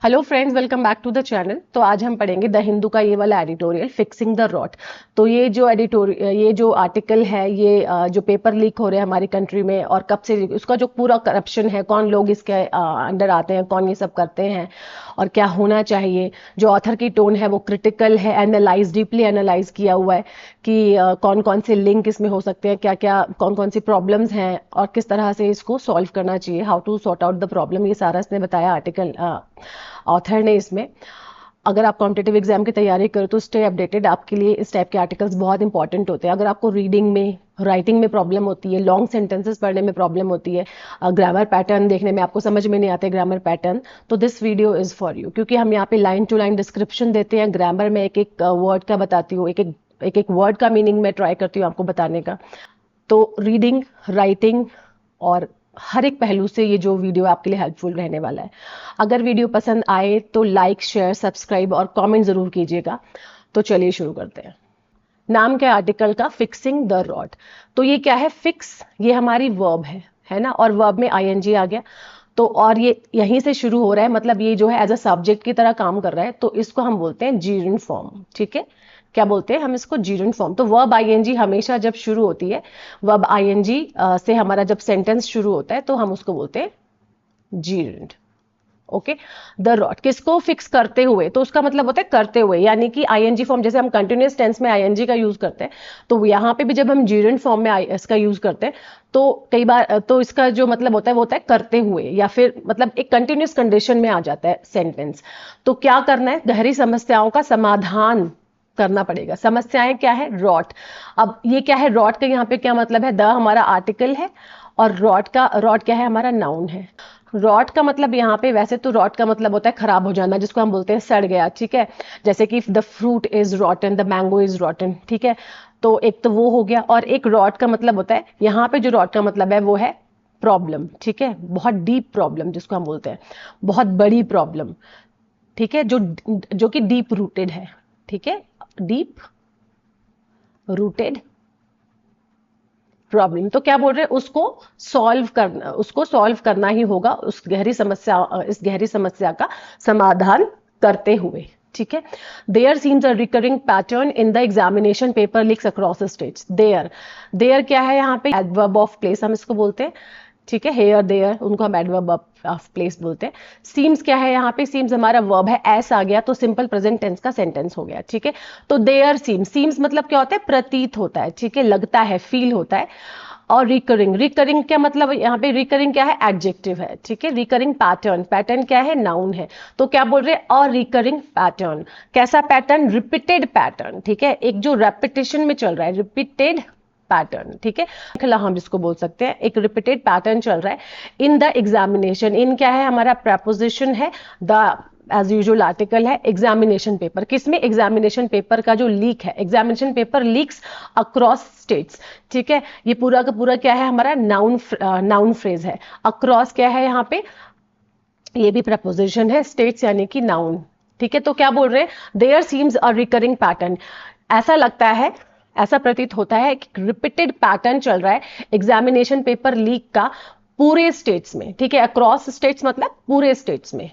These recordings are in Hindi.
Hello friends, welcome back to the channel. तो आज हम पढ़ेंगे द हिंदू का ये वाला एडिटोरियल फिक्सिंग द रॉट। तो ये जो आर्टिकल है, ये जो पेपर लीक हो रहे हैं हमारी कंट्री में और कब से उसका जो पूरा करप्शन है, कौन लोग इसके अंडर आते हैं, कौन ये सब करते हैं और क्या होना चाहिए। जो ऑथर की टोन है वो क्रिटिकल है, डीपली एनालाइज किया हुआ है कि कौन कौन से लिंक इसमें हो सकते हैं, क्या क्या कौन कौन सी प्रॉब्लम्स हैं और किस तरह से इसको सॉल्व करना चाहिए, how to sort out the problem. ये सारा इसने बताया आर्टिकल ऑथर ने इसमें। अगर आप कॉम्पिटिटिव एग्जाम की तैयारी करो तो स्टे अपडेटेड, आपके लिए इस टाइप के आर्टिकल्स बहुत इंपॉर्टेंट होते हैं। अगर आपको रीडिंग में, राइटिंग में प्रॉब्लम होती है, लॉन्ग सेंटेंसेस पढ़ने में प्रॉब्लम होती है, ग्रामर पैटर्न देखने में आपको समझ में नहीं आते ग्रामर पैटर्न, तो this video is for you. क्योंकि हम यहाँ पे लाइन टू लाइन डिस्क्रिप्शन देते हैं, ग्रामर में एक एक वर्ड का बताती हूँ, एक एक वर्ड का मीनिंग मैं ट्राई करती हूँ आपको बताने का। तो रीडिंग, राइटिंग और हर एक पहलू से ये जो वीडियो आपके लिए हेल्पफुल रहने वाला है। अगर वीडियो पसंद आए तो लाइक, शेयर, सब्सक्राइब और कमेंट जरूर कीजिएगा। तो चलिए शुरू करते हैं। नाम क्या आर्टिकल का? Fixing the rod. तो ये क्या है? फिक्स, ये हमारी वर्ब है ना, और वर्ब में आईएनजी आ गया। तो और ये यहीं से शुरू हो रहा है, मतलब ये जो है एज अ सब्जेक्ट की तरह काम कर रहा है, तो इसको हम बोलते हैं जीरंड फॉर्म। ठीक है, क्या बोलते हैं हम इसको? Gerund form. तो वर्ब आईएनजी हमेशा जब शुरू होती है, वर्ब आईएनजी से हमारा जब सेंटेंस शुरू होता है तो हम उसको बोलते हैं जीरंड। ओके, द रॉट किसको फिक्स करते हुए, तो उसका मतलब होता है करते हुए, यानी कि आईएनजी फॉर्म। जैसे हम कंटिन्यूअस टेंस में आईएनजी का यूज करते हैं, तो यहां पे भी जब हम जीरंड फॉर्म में इसका यूज करते हैं तो कई बार तो इसका जो मतलब होता है वो होता है करते हुए, या फिर मतलब एक कंटिन्यूअस कंडीशन में आ जाता है सेंटेंस। तो क्या करना है? गहरी समस्याओं का समाधान करना पड़ेगा। समस्याएं क्या है? रॉट। अब ये क्या है? रॉट का यहाँ पे क्या मतलब है? द हमारा आर्टिकल है और रॉट क्या है? हमारा नाउन है। रॉट का मतलब यहाँ पे, वैसे तो रॉट का मतलब होता है खराब हो जाना, जिसको हम बोलते हैं सड़ गया। ठीक है, जैसे कि the fruit is रॉटन, the mango is रॉटन। ठीक है, तो एक तो वो हो गया, और एक रॉट का मतलब होता है, यहाँ पे जो रॉट का मतलब है वो है प्रॉब्लम। ठीक है, बहुत डीप प्रॉब्लम जिसको हम बोलते हैं, बहुत बड़ी प्रॉब्लम। ठीक है, जो कि डीप रूटेड है। ठीक है, डीप रूटेड प्रॉब्लम। तो क्या बोल रहे हैं? उसको सॉल्व करना ही होगा, इस गहरी समस्या का समाधान करते हुए। ठीक है, there seems a recurring pattern in the examination paper leaks across states. There क्या है? यहाँ पे एडवर्ब ऑफ प्लेस हम इसको बोलते हैं। ठीक है, हेयर देयर, उनको हम एडवर्ब ऑफ प्लेस बोलते हैं। सीम्स क्या है? यहाँ पे सीम्स हमारा वर्ब है, एस आ गया तो सिंपल प्रेजेंट टेंस का सेंटेंस हो गया। ठीक है, तो देयर सीम्स मतलब क्या होता है? प्रतीत होता है। ठीक है, लगता है, फील होता है। और रिकरिंग क्या मतलब? यहाँ पे रिकरिंग क्या है? एडजेक्टिव है। ठीक है, रिकरिंग पैटर्न क्या है? नाउन है। तो क्या बोल रहे हैं? और रिकरिंग पैटर्न, कैसा पैटर्न? Repeated pattern. ठीक है, एक जो रेपिटेशन में चल रहा है, रिपीटेड पैटर्न। ठीक है, हम जिसको बोल सकते हैं एक रिपीटेड पैटर्न चल रहा है इन द एग्जामिनेशन। इन क्या है? हमारा प्रपोजिशन है। द एज यूजुअल आर्टिकल है। एग्जामिनेशन पेपर, किसमें? एग्जामिनेशन पेपर का जो लीक है, examination paper leaks across states. ठीक है, ये पूरा का पूरा क्या है? हमारा नाउन फ्रेज है। अक्रॉस क्या है यहाँ पे? ये भी प्रपोजिशन है। स्टेट्स यानी कि नाउन। ठीक है, तो क्या बोल रहे हैं? There seems a recurring pattern. ऐसा लगता है, ऐसा प्रतीत होता है कि रिपीटेड पैटर्न चल रहा है एग्जामिनेशन पेपर लीक का पूरे स्टेट्स में। ठीक है, अक्रॉस स्टेट्स मतलब पूरे स्टेट्स में,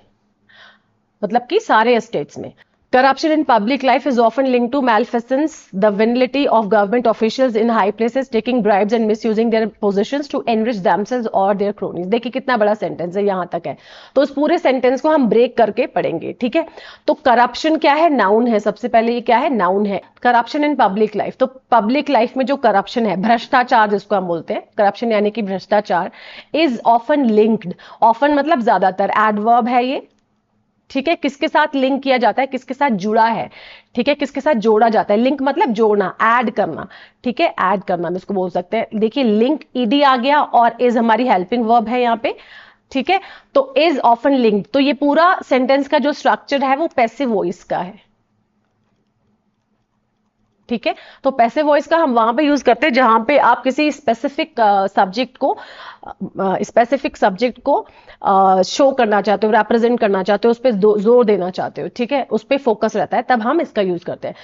मतलब कि सारे स्टेट्स में। Corruption in public life is often linked to malfeasance, the venality of government officials in high places taking bribes and misusing their positions to enrich themselves or their cronies। देखिए कितना बड़ा सेंटेंस है, यहां तक है। तो उस पूरे सेंटेंस को हम ब्रेक करके पढ़ेंगे। ठीक है, तो करप्शन क्या है? नाउन है। सबसे पहले ये क्या है? नाउन है। करप्शन इन पब्लिक लाइफ, तो पब्लिक लाइफ में जो करप्शन है, भ्रष्टाचार जिसको हम बोलते हैं, करप्शन यानी कि भ्रष्टाचार, इज ऑफन लिंक्ड। ऑफन मतलब ज्यादातर, एडवर्ब है ये। ठीक है, किसके साथ लिंक किया जाता है? किसके साथ जुड़ा है? ठीक है, किसके साथ जोड़ा जाता है? लिंक मतलब जोड़ना, ऐड करना। ठीक है, ऐड करना हम इसको बोल सकते हैं। देखिए लिंक ईडी आ गया और इज हमारी हेल्पिंग वर्ब है यहाँ पे। ठीक है, तो इज ऑफन लिंक्ड, तो ये पूरा सेंटेंस का जो स्ट्रक्चर है वो पैसिव वॉइस का है। ठीक है, तो पैसिव वॉइस का हम वहां पे यूज करते हैं जहां पे आप किसी स्पेसिफिक सब्जेक्ट को स्पेसिफिक सब्जेक्ट को शो करना चाहते हो, रिप्रेजेंट करना चाहते हो, उस पर जोर देना चाहते हो, ठीक है, उस पर फोकस रहता है, तब हम इसका यूज करते हैं।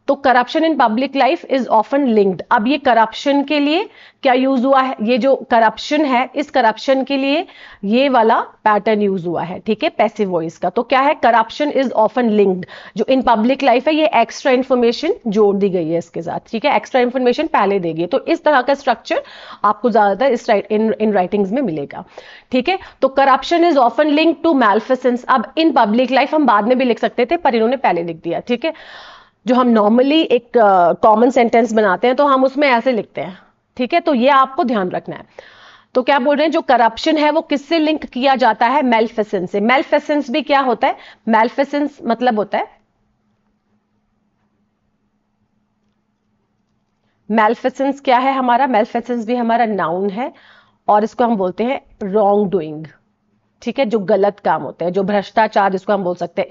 तो corruption in public life is often linked. अब ये करप्शन के लिए क्या यूज हुआ है, ये जो करप्शन है, इस करप्शन के लिए ये वाला पैटर्न यूज हुआ है, ठीक है, पैसिव वॉइस का। तो क्या है, करप्शन इज ऑफन लिंक्ड, जो इन पब्लिक लाइफ है, ये एक्स्ट्रा इंफॉर्मेशन जोड़ दी गई है इसके साथ, ठीक है, एक्स्ट्रा इंफॉर्मेशन पहले देगी। तो इस तरह का स्ट्रक्चर आपको ज्यादातर इस इन राइटिंग्स में मिलेगा, ठीक है। तो corruption is often linked to malfeasance. अब इन पब्लिक लाइफ हम बाद में भी लिख सकते थे, पर इन्होंने पहले लिख दिया, ठीक है। जो हम नॉर्मली एक कॉमन सेंटेंस बनाते हैं तो हम उसमें ऐसे लिखते हैं, ठीक है, तो ये आपको ध्यान रखना है। तो क्या बोल रहे हैं, जो करप्शन है वो किससे लिंक किया जाता है, मैल्फिसेंस से। मैल्फिसेंस भी क्या होता है, मैल्फिसेंस मतलब होता है, मैल्फिसेंस क्या है हमारा, मैल्फिसेंस भी हमारा नाउन है, और इसको हम बोलते हैं रॉन्ग डूइंग, ठीक है, जो गलत काम होते हैं, जो भ्रष्टाचार जिसको हम बोल सकते हैं,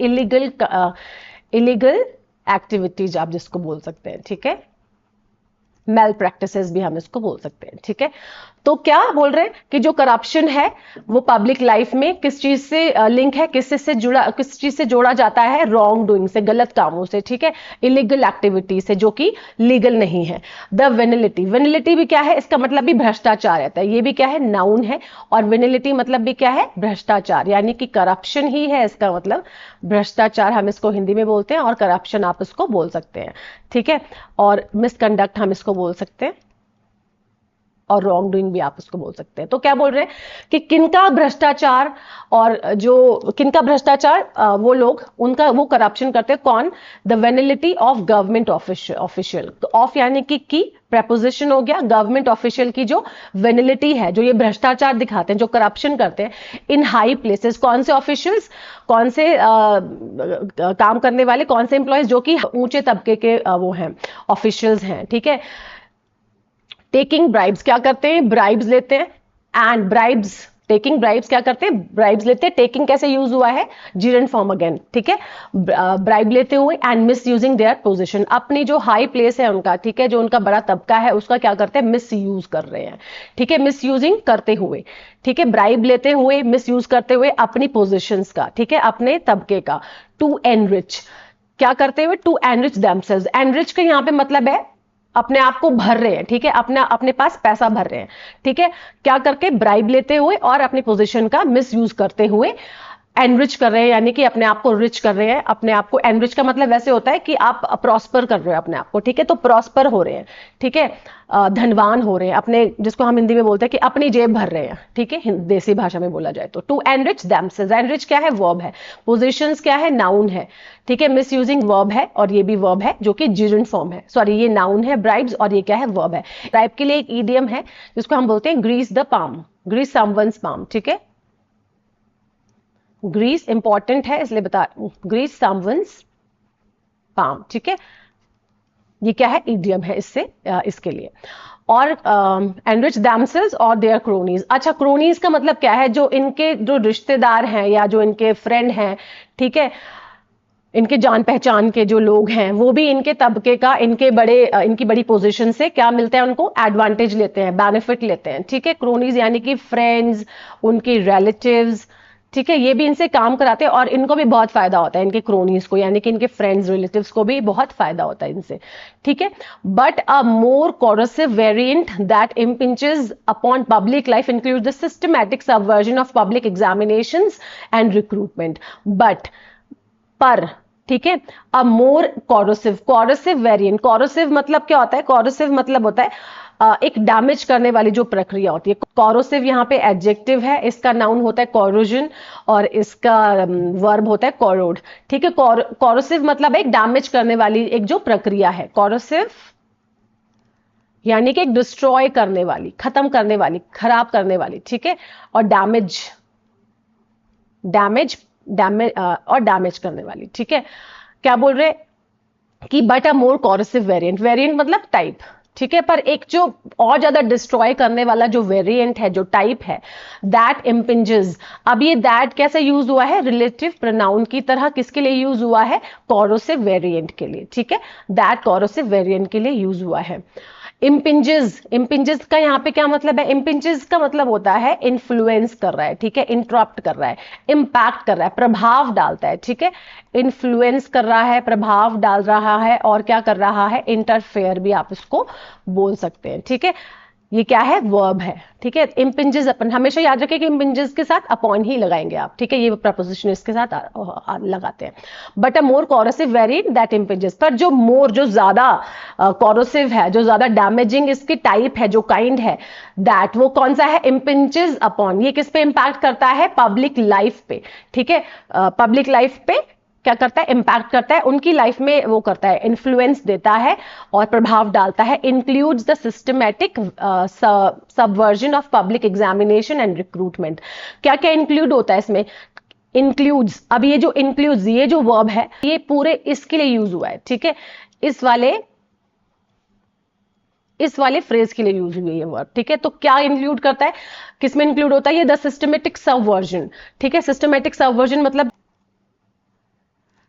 इलीगल एक्टिविटीज आप जिसको बोल सकते हैं, ठीक है, मेल प्रैक्टिसेस भी हम इसको बोल सकते हैं, ठीक है। तो क्या बोल रहे हैं कि जो करप्शन है वो पब्लिक लाइफ में किस चीज से लिंक है, किस चीज से जोड़ा जाता है, रॉन्ग डूइंग से, गलत कामों से, ठीक है, इलीगल एक्टिविटी से जो कि लीगल नहीं है। द वेनिलिटी, वेनिलिटी भी क्या है, इसका मतलब भी भ्रष्टाचार रहता है, ये भी क्या है, नाउन है, और वेनिलिटी मतलब भी क्या है, भ्रष्टाचार, यानी कि करप्शन ही है इसका मतलब, भ्रष्टाचार हम इसको हिंदी में बोलते हैं, और करप्शन आप इसको बोल सकते हैं, ठीक है, और मिसकंडक्ट हम इसको बोल सकते हैं, और रॉन्ग डूइंग भी आप उसको बोल सकते हैं। तो क्या बोल रहे हैं कि किनका भ्रष्टाचार, और जो किनका भ्रष्टाचार, वो लोग उनका वो करप्शन करते हैं, कौन, the venality of government official. Of यानी कि प्रेपोजिशन हो गया, गवर्नमेंट ऑफिशियल की जो वेनिलिटी है, जो ये भ्रष्टाचार दिखाते हैं, जो करप्शन करते हैं इन हाई प्लेसेस, कौन से ऑफिशियल्स, कौन से काम करने वाले, कौन से एम्प्लॉयज जो कि ऊंचे तबके के वो हैं, ऑफिशियल्स हैं, ठीक है। टेकिंग ब्राइब्स, क्या करते हैं, ब्राइब्स लेते हैं, एंड ब्राइब्स, टेकिंग ब्राइब्स क्या करते हैं, ब्राइब्स लेते हैं, टेकिंग कैसे यूज हुआ है, जीरेंट फॉर्म अगेन, ठीक है, ब्राइब लेते हुए, and miss using their position, अपनी जो हाई प्लेस है उनका, ठीक है, जो उनका बड़ा तबका है उसका क्या करते हैं, मिस यूज कर रहे हैं, ठीक है, मिस यूजिंग करते हुए, ठीक है, ब्राइब लेते हुए, मिस यूज करते हुए अपनी पोजिशंस का, ठीक है, अपने तबके का। टू एनरिच, क्या करते हुए, टू एनरिच देमसेल्व्स, एनरिच का यहां पे मतलब है अपने आप को भर रहे हैं, ठीक है, अपने पास पैसा भर रहे हैं, ठीक है, क्या करके, ब्राइब लेते हुए और अपनी पोजीशन का मिस यूज करते हुए एनरिच कर रहे हैं, यानी कि अपने आप को रिच कर रहे हैं, अपने आप को, एनरिच का मतलब वैसे होता है कि आप प्रॉस्पर कर रहे हो अपने आप को, ठीक है, तो प्रॉस्पर हो रहे हैं, ठीक है, धनवान हो रहे हैं, अपने, जिसको हम हिंदी में बोलते हैं कि अपनी जेब भर रहे हैं, ठीक है, देसी भाषा में बोला जाए तो। टू एनरिच देमसेल्व्स, एनरिच क्या है, वर्ब है, पोजीशंस क्या है, नाउन है, ठीक है, मिस यूजिंग वर्ब है, और ये भी वर्ब है जो कि जिरेंट फॉर्म है, सॉरी ये नाउन है ब्राइब्स, और ये क्या है, वर्ब है। ब्राइब के लिए एक ईडियम है जिसको हम बोलते हैं grease the palm, grease someone's palm, ठीक है, ग्रीस इंपॉर्टेंट है इसलिए बता, ग्रीस समवन्स पाम, ठीक है, ये क्या है, इडियम है इससे, इसके लिए। और एनरिच देमसेल्व्स और देयर क्रोनीज, अच्छा क्रोनीज का मतलब क्या है, जो इनके जो रिश्तेदार हैं या जो इनके फ्रेंड हैं, ठीक है, इनके जान पहचान के जो लोग हैं, वो भी इनके तबके का, इनकी बड़ी पोजीशन से क्या मिलता है उनको, एडवांटेज लेते हैं, बेनिफिट लेते हैं, ठीक है। क्रोनीज यानी कि फ्रेंड्स, उनके रिलेटिव्स, ठीक है, ये भी इनसे काम कराते हैं और इनको भी बहुत फायदा होता है, इनके क्रोनीज को, यानी कि इनके फ्रेंड्स रिलेटिव्स को भी बहुत फायदा होता है इनसे, ठीक है। But a more corrosive variant that impinges upon public life include the systematic subversion of public examinations and recruitment. But, पर, ठीक है, अ मोर कोरोसिव वेरिएंट, कोरोसिव मतलब क्या होता है, कोरोसिव मतलब होता है एक डैमेज करने वाली जो प्रक्रिया होती है। कोरोसिव यहाँ पे एडजेक्टिव है, इसका नाउन होता है कोरोजन, और इसका वर्ब होता है कोरोड, ठीक है। कोरोसिव मतलब एक डैमेज करने वाली एक जो प्रक्रिया है, कोरोसिव यानी कि एक डिस्ट्रॉय करने वाली, खत्म करने वाली, खराब करने वाली, ठीक है, और डैमेज करने वाली, ठीक है। क्या बोल रहे कि but a more corrosive variant, variant मतलब टाइप, ठीक है, पर एक जो और ज्यादा डिस्ट्रॉय करने वाला जो वेरिएंट है, जो टाइप है, दैट impinges, अब ये दैट कैसे यूज हुआ है, रिलेटिव प्रोनाउन की तरह, किसके लिए यूज हुआ है, कोरोसिव वेरिएंट के लिए, ठीक है, दैट कोरोसिव वेरिएंट के लिए यूज हुआ है। इम्पिंजेस, इम्पिंजेस का यहाँ पे क्या मतलब है? इम्पिंजेस का मतलब होता है इन्फ्लुएंस कर रहा है, ठीक है, इंटरप्ट कर रहा है, इम्पैक्ट कर रहा है, प्रभाव डालता है, ठीक है, इन्फ्लुएंस कर रहा है, प्रभाव डाल रहा है, और क्या कर रहा है? इंटरफेयर भी आप इसको बोल सकते हैं, ठीक है। ये क्या है? वर्ब है, ठीक है। इम्पिंजेस, अपन हमेशा याद रखें कि इम्पिंजेस के साथ अपॉन ही लगाएंगे आप, ठीक है, ये प्रपोजिशन इसके साथ लगाते हैं। But a more corrosive variant that impinges, पर जो मोर, जो ज्यादा कॉरोसिव है, जो ज्यादा डैमेजिंग इसकी टाइप है, जो काइंड है, दैट वो कौन सा है? इम्पिंजेस अपॉन। ये किस पे इंपैक्ट करता है? पब्लिक लाइफ पे, ठीक है, पब्लिक लाइफ पे क्या करता है? इंपैक्ट करता है, उनकी लाइफ में वो करता है, इन्फ्लुएंस देता है और प्रभाव डालता है। Includes the systematic subversion of public examination and recruitment. क्या क्या इंक्लूड होता है इसमें? इंक्लूड्स, अब ये जो इंक्लूड्स, ये जो वर्ब है, ये पूरे इसके लिए यूज हुआ है, ठीक है, इस वाले फ्रेज के लिए यूज हुई है ये वर्ब, ठीक है। तो क्या इंक्लूड करता है? किसमें इंक्लूड होता है ये? द सिस्टमेटिक सबवर्जन, ठीक है। सिस्टमेटिक सबवर्जन मतलब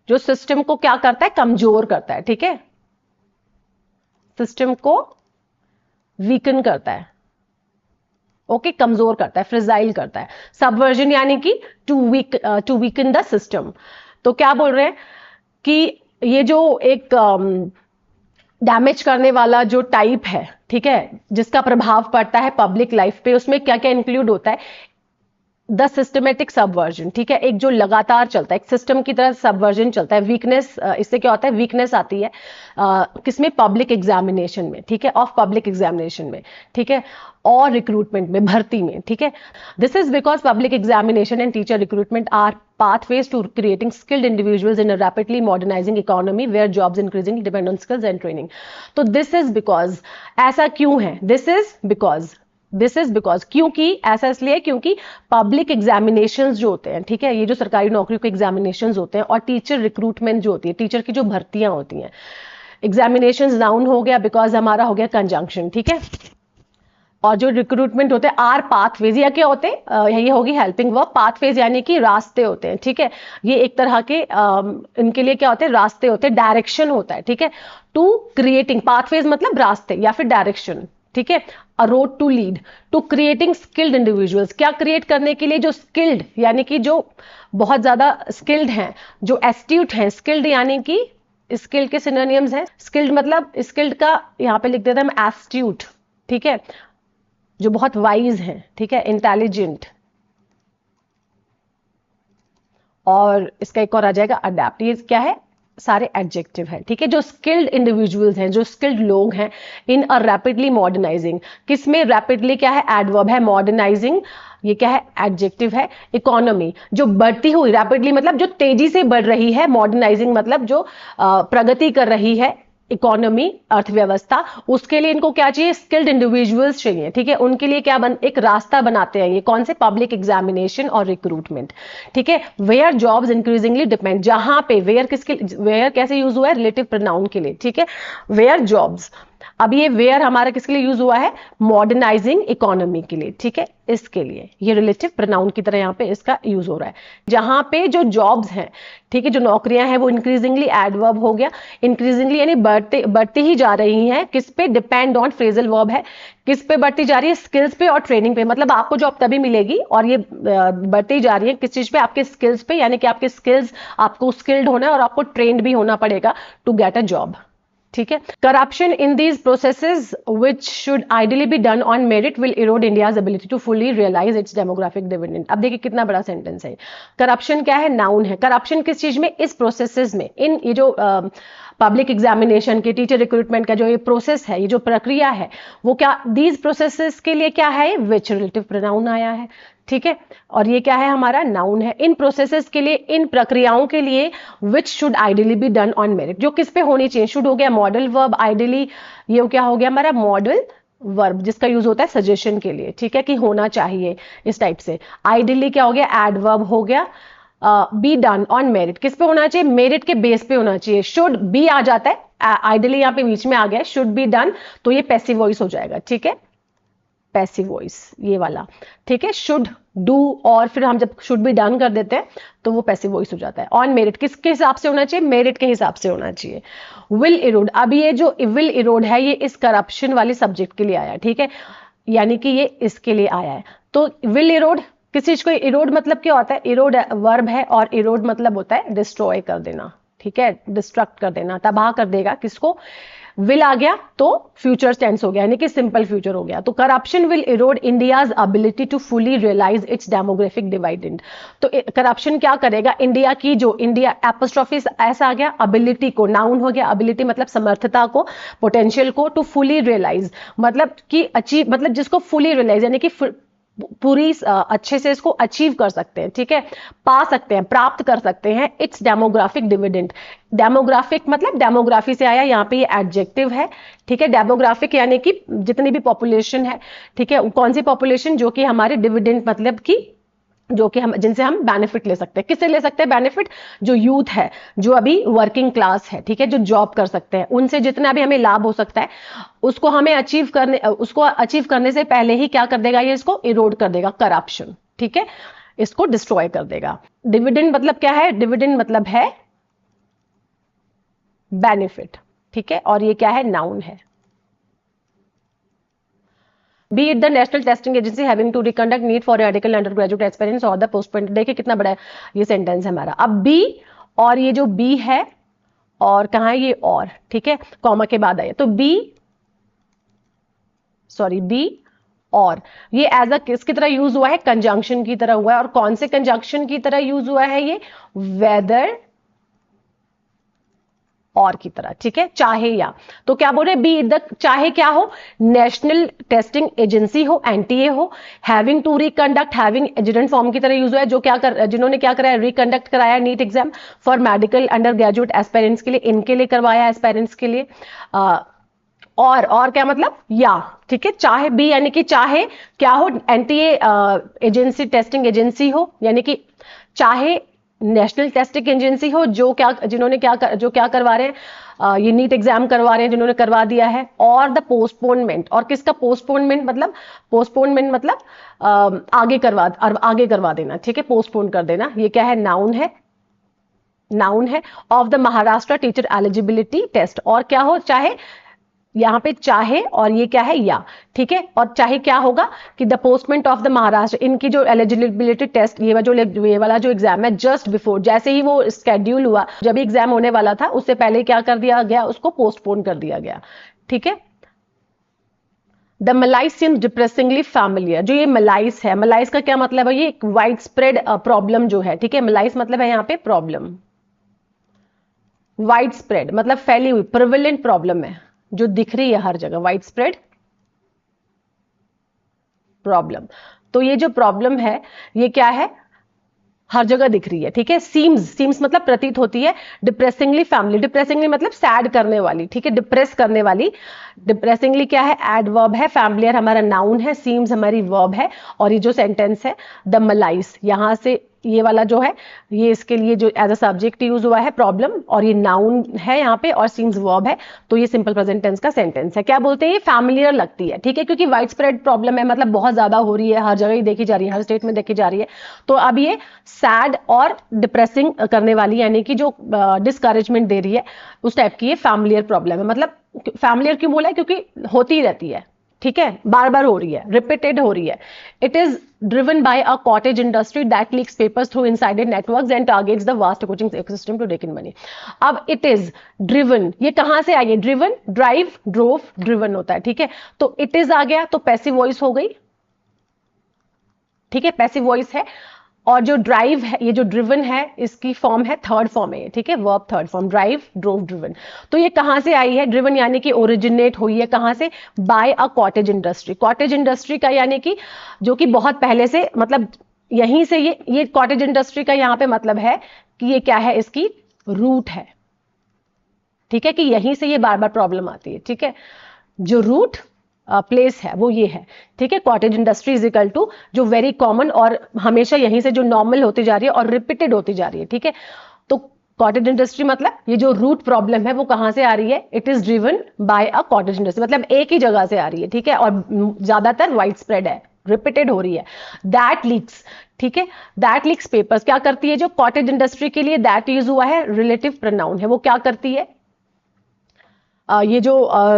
जो सिस्टम को क्या करता है? कमजोर करता है, ठीक है, सिस्टम को वीकन करता है, ओके, कमजोर करता है, फ्रिजाइल करता है। सबवर्जन यानी कि टू वीकन द सिस्टम। तो क्या बोल रहे हैं कि ये जो एक डैमेज करने वाला जो टाइप है, ठीक है, जिसका प्रभाव पड़ता है पब्लिक लाइफ पे, उसमें क्या क्या इंक्लूड होता है? द सिस्टमेटिक सबवर्जन, ठीक है, एक जो लगातार चलता है, एक सिस्टम की तरह सबवर्जन चलता है। वीकनेस, इससे क्या होता है? वीकनेस आती है किसमें? पब्लिक एग्जामिनेशन में, ठीक है, ऑफ पब्लिक एग्जामिनेशन में, ठीक है, और रिक्रूटमेंट में, भर्ती में, ठीक है। This is because public examination and teacher recruitment are pathways to creating skilled individuals in a rapidly modernizing economy where jobs increasingly depend on skills and training. तो this is because, ऐसा क्यों है? दिस इज बिकॉज, क्योंकि, ऐसा इसलिए क्योंकि पब्लिक एग्जामिनेशंस जो होते हैं, ठीक है, ये जो सरकारी नौकरियों के एग्जामिनेशंस होते हैं, और टीचर रिक्रूटमेंट जो होती है, टीचर की जो भर्तियां होती हैं, एग्जामिनेशंस नाउन हो गया, बिकॉज हमारा हो गया कंजंक्शन, ठीक है, और जो रिक्रूटमेंट होते हैं आर पाथवेज, या क्या होते हैं? ये होगी हेल्पिंग वर्ब। पाथवेज यानी कि रास्ते होते हैं, ठीक है, ये एक तरह के इनके लिए क्या होते हैं? रास्ते होते हैं, डायरेक्शन होता है, ठीक है। टू क्रिएटिंग, पाथवेज मतलब रास्ते या फिर डायरेक्शन, ठीक है। A road to lead to creating skilled individuals, क्या क्रिएट करने के लिए? जो स्किल्ड यानी कि जो बहुत ज्यादा स्किल्ड हैं, जो एस्ट्यूट हैं, स्किल्ड यानी कि स्किल्ड के सिनोनिम्स हैं, स्किल्ड मतलब, स्किल्ड का यहां पे लिख देते हैं हम एस्ट्यूट, ठीक है, जो बहुत वाइज हैं, ठीक है, इंटेलिजेंट, और इसका एक और आ जाएगा अडेप्ट। ये क्या है? सारे एडजेक्टिव है, ठीक है, जो स्किल्ड इंडिविजुअल्स हैं, जो स्किल्ड लोग हैं, इन अ रैपिडली मॉडर्नाइजिंग, किसमें? रैपिडली क्या है? एडवर्ब है, मॉडर्नाइजिंग ये क्या है? एडजेक्टिव है। इकोनॉमी, जो बढ़ती हुई, रैपिडली मतलब जो तेजी से बढ़ रही है, मॉडर्नाइजिंग मतलब जो प्रगति कर रही है इकोनॉमी, अर्थव्यवस्था, उसके लिए इनको क्या चाहिए? स्किल्ड इंडिविजुअल्स चाहिए, ठीक है, उनके लिए क्या एक रास्ता बनाते हैं ये, कौन से? पब्लिक एग्जामिनेशन और रिक्रूटमेंट, ठीक है। वेयर जॉब्स इंक्रीजिंगली डिपेंड, जहां पे वेयर किसके, वेयर कैसे यूज हुआ है? रिलेटिव प्रोनाउन के लिए, ठीक है, वेयर जॉब्स। अब ये वेयर हमारा किसके लिए यूज हुआ है? मॉडर्नाइजिंग इकोनॉमी के लिए, ठीक है, इसके लिए ये रिलेटिव प्रोनाउन की तरह यहां पे इसका यूज हो रहा है। जहां पे जो जॉब्स हैं, ठीक है, जो नौकरियां हैं, वो इंक्रीजिंगली एडवर्ब हो गया, इंक्रीजिंगली यानी बढ़ती ही जा रही हैं, किस पे? डिपेंड ऑन, फ्रेजल वर्ब है, किस पे बढ़ती जा रही है? स्किल्स पे और ट्रेनिंग पे, मतलब आपको जॉब तभी मिलेगी, और ये बढ़ती जा रही है किस चीज पे? आपके स्किल्स पे, यानी कि आपके स्किल्स, आपको स्किल्ड होना है और आपको ट्रेंड भी होना पड़ेगा टू गेट अ जॉब, ठीक है। Corruption in these processes which should ideally be done on merit will erode India's ability to fully realise its demographic dividend. अब देखिए कितना बड़ा सेंटेंस है। करप्शन क्या है? नाउन है। करप्शन किस चीज में? इस प्रोसेसेस में, इन ये जो पब्लिक एग्जामिनेशन के, टीचर रिक्रूटमेंट का जो ये प्रोसेस है, ये जो प्रक्रिया है, वो क्या? दीज प्रोसेसेस के लिए क्या है? विच रिलेटिव प्रोनाउन आया है, ठीक है, और ये क्या है? हमारा नाउन है। इन प्रोसेसेस के लिए, इन प्रक्रियाओं के लिए, विच should ideally be done on merit, जो किस पे होनी चाहिए? शुड हो गया मॉडल वर्ब, आइडियली ये क्या हो गया हमारा? मॉडल वर्ब, जिसका यूज होता है सजेशन के लिए, ठीक है, कि होना चाहिए इस टाइप से। आइडियली क्या हो गया? एडवर्ब हो गया। बी डन ऑन मेरिट, किस पे होना चाहिए? मेरिट के बेस पे होना चाहिए। शुड बी आ जाता है, आइडियली यहां पे बीच में आ गया, शुड बी डन, तो ये पैसिव वॉइस हो जाएगा, ठीक है। पैसिव वॉइस, ये वाला, ठीक है। शुड, डू, और फिर हम जब शुड बी डन कर देते हैं तो वो पैसिव वॉइस हो जाता है। ऑन मेरिट किसके हिसाब से होना चाहिए? मेरिट के हिसाब से होना चाहिए। विल इरोड, अब ये जो विल इरोड है ये इस करप्शन वाले सब्जेक्ट के लिए आया, ठीक है, यानी कि ये इसके लिए आया है। तो विल इरोड, किस चीज को इरोड मतलब क्या होता है? इरोड वर्ब है और इरोड मतलब होता है डिस्ट्रॉय कर देना, ठीक है, डिस्ट्रक्ट कर देना, तबाह कर देगा। किसको? विल आ गया तो फ्यूचर टेंस हो गया, यानी कि सिंपल फ्यूचर हो गया। तो corruption will erode India's ability to fully realise its demographic dividend. तो करप्शन क्या करेगा? इंडिया की जो, इंडिया एपोस्ट्रोफी ऐसा आ गया, एबिलिटी को, नाउन हो गया, एबिलिटी मतलब समर्थता को, पोटेंशियल को, टू फुली रियलाइज मतलब कि अचीव, मतलब जिसको फुली रियलाइज यानी कि पूरी अच्छे से इसको अचीव कर सकते हैं, ठीक है, पा सकते हैं, प्राप्त कर सकते हैं इट्स डेमोग्राफिक डिविडेंड। डेमोग्राफिक मतलब डेमोग्राफी से आया, यहाँ पे ये एडजेक्टिव है, ठीक है। डेमोग्राफिक यानी कि जितनी भी पॉपुलेशन है, ठीक है, कौन सी पॉपुलेशन? जो कि हमारे डिविडेंड मतलब कि जो कि हम, जिनसे हम बेनिफिट ले सकते हैं। किससे ले सकते हैं बेनिफिट? जो यूथ है, जो अभी वर्किंग क्लास है, ठीक है, जो जॉब कर सकते हैं, उनसे जितना भी हमें लाभ हो सकता है उसको हमें उसको अचीव करने से पहले ही क्या कर देगा ये? इसको इरोड कर देगा, करप्शन, ठीक है, इसको डिस्ट्रॉय कर देगा। डिविडेंड मतलब क्या है? डिविडेंड मतलब है बेनिफिट, ठीक है, और ये क्या है? नाउन है। Be it the national testing agency having to reconduct NEET for radical undergraduate aspirants or the postponed। देखिए कितना बड़ा ये सेंटेंस है हमारा। अब बी, और ये जो बी है और कहाँ है ये? और, ठीक है, कॉमा के बाद आया तो बी, सॉरी बी और, ये एज अ किसकी तरह यूज हुआ है? कंजंक्शन की तरह हुआ है। और कौन से कंजंक्शन की तरह यूज हुआ है ये? वेदर और की तरह, ठीक है, चाहे या। तो क्या बोल रहे? बी द, चाहे क्या हो? नेशनल टेस्टिंग एजेंसी हो, एनटीए हो, having to reconduct, having agent form की तरह यूज हुआ है, जो क्या कर, जिन्होंने क्या कराया? रिकंडक्ट कराया NEET exam for medical under graduate aspirants के लिए, इनके लिए करवाया, एस्पायरेंट्स के लिए। और क्या मतलब? या, ठीक है, चाहे बी यानी कि चाहे क्या हो? एनटीए एजेंसी, टेस्टिंग एजेंसी हो, यानी कि चाहे नेशनल टेस्टिंग एजेंसी हो, जो क्या, जिन्होंने क्या जो क्या करवा रहे हैं, ये नीट एग्जाम करवा रहे हैं, जिन्होंने करवा दिया है। और द पोस्टपोनमेंट, और किसका पोस्टपोनमेंट मतलब? पोस्टपोनमेंट मतलब आगे करवा देना, ठीक है, पोस्टपोन कर देना। ये क्या है? नाउन है, नाउन है। Of the Maharashtra teacher eligibility test, और क्या हो? चाहे, यहां पे चाहे और ये क्या है? या, ठीक है, और चाहे क्या होगा कि द पोस्टमेंट ऑफ द महाराष्ट्र, इनकी जो एलिजिबिलिटी टेस्ट, ये वाला जो एग्जाम है, जस्ट बिफोर, जैसे ही वो स्केड्यूल हुआ, जब एग्जाम होने वाला था उससे पहले क्या कर दिया गया? उसको पोस्टपोन कर दिया गया, ठीक है। द मलाइस सीम्स डिप्रेसिंगली फैमिलियर, जो ये मलाइस है, मलाइस का क्या मतलब है? ये एक वाइड स्प्रेड प्रॉब्लम जो है, ठीक है, मलाइस मतलब है यहाँ पे प्रॉब्लम, वाइड स्प्रेड मतलब फैली हुई, प्रिवेलेंट प्रॉब्लम है जो दिख रही है हर जगह, वाइड स्प्रेड प्रॉब्लम। तो ये जो प्रॉब्लम है ये क्या है? हर जगह दिख रही है, ठीक है। सीम्स मतलब प्रतीत होती है। डिप्रेसिंगली फैमिली, डिप्रेसिंगली मतलब सैड करने वाली, ठीक है, डिप्रेस करने वाली। डिप्रेसिंगली क्या है? एडवर्ब है। फैमिलियर हमारा नाउन है, सीम्स हमारी वर्ब है। और ये जो सेंटेंस है द मलाइस, यहां से ये वाला जो है ये इसके लिए जो एज अ सब्जेक्ट यूज हुआ है प्रॉब्लम, और ये नाउन है यहाँ पे और सीम्स वर्ब है, तो ये सिंपल प्रेजेंट टेंस का सेंटेंस है। क्या बोलते हैं? ये फैमिलियर लगती है, ठीक है, क्योंकि वाइड स्प्रेड प्रॉब्लम है, मतलब बहुत ज्यादा हो रही है, हर जगह ही देखी जा रही है, हर स्टेट में देखी जा रही है। तो अब ये सैड और डिप्रेसिंग करने वाली, यानी कि जो डिस्करेजमेंट दे रही है, उस टाइप की ये फैमिलियर प्रॉब्लम है। मतलब फैमिलियर क्यों बोला है? क्योंकि होती रहती है, ठीक है, बार बार हो रही है, रिपीटेड हो रही है। It is driven by a cottage industry that leaks papers through insider networks and targets the vast coaching ecosystem to take in money। अब it is driven, ये कहां से आई है? driven, drive, drove, driven होता है, ठीक है। तो it is आ गया तो पैसिव वॉइस हो गई, ठीक है, पैसिव वॉइस है। और जो ड्राइव है, ये जो ड्रिवन है, इसकी फॉर्म है, थर्ड फॉर्म है, ठीक है, verb third form, drive, drove, driven. तो ये कहां से आई है? ड्रिवन यानी कि ओरिजिनेट हुई है कहां से? बाय अ कॉटेज इंडस्ट्री। कॉटेज इंडस्ट्री का यानी कि जो कि बहुत पहले से, मतलब यहीं से ये कॉटेज इंडस्ट्री का यहां पे मतलब है कि ये क्या है? इसकी रूट है, ठीक है, कि यहीं से ये बार बार प्रॉब्लम आती है, ठीक है। जो रूट प्लेस है वो ये है, ठीक है। Cottage industry is equal to जो वेरी कॉमन और हमेशा यहीं से जो नॉर्मल होती जा रही है और रिपीटेड होती जा रही है, ठीक है। तो कॉटेज इंडस्ट्री मतलब ये जो रूट प्रॉब्लम है वो कहां से आ रही है, it is driven by a cottage industry, मतलब एक ही जगह से आ रही है, ठीक है, और ज्यादातर वाइड स्प्रेड है, रिपीटेड हो रही है। दैट लीक्स, ठीक है, दैट लीक्स पेपर्स क्या करती है, जो कॉटेज इंडस्ट्री के लिए दैट यूज हुआ है रिलेटिव प्रोनाउन है, वो क्या करती है, ये जो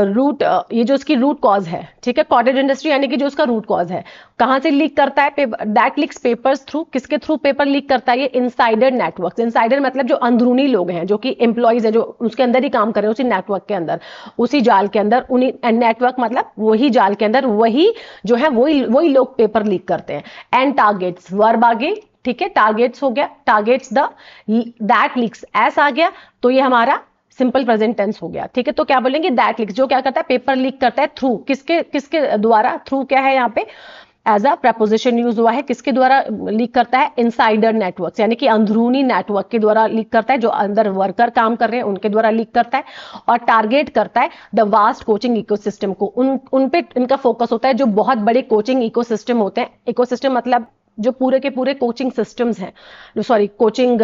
रूट ये जो उसकी रूट कॉज है, ठीक है, कॉटेज इंडस्ट्री यानी कि जो उसका रूट कॉज है, कहां से लीक करता है, दैट लीक्स पेपर्स थ्रू, किसके थ्रू पेपर लीक करता है, ये इनसाइडर नेटवर्क्स, इनसाइडर मतलब जो अंदरूनी लोग हैं, जो कि एम्प्लॉइज है, जो उसके अंदर ही काम कर रहे हैं, उसी नेटवर्क के अंदर, उसी जाल के अंदर, उन्हीं नेटवर्क मतलब वही जाल के अंदर, वही जो है वही लोग पेपर लीक करते हैं। एंड टारगेट्स, वर्ब आगे, ठीक है, टारगेट्स हो गया, targets the that leaks, S आ गया, तो ये हमारा सिंपल प्रेजेंट टेंस हो गया, ठीक है। तो क्या बोलेंगे, दैट लीक्स, जो क्या करता है, पेपर लीक करता है थ्रू, किसके किसके द्वारा, थ्रू क्या है यहाँ पे एज अ प्रपोजिशन यूज हुआ है, किसके द्वारा लीक करता है, इनसाइडर नेटवर्क्स, यानी कि अंदरूनी नेटवर्क के द्वारा लीक करता है, जो अंदर वर्कर काम कर रहे हैं उनके द्वारा लीक करता है, और टारगेट करता है द वास्ट कोचिंग इकोसिस्टम को, उन पे इनका फोकस होता है, जो बहुत बड़े कोचिंग इकोसिस्टम होते हैं, इकोसिस्टम मतलब जो पूरे के पूरे कोचिंग सिस्टम्स हैं, सॉरी कोचिंग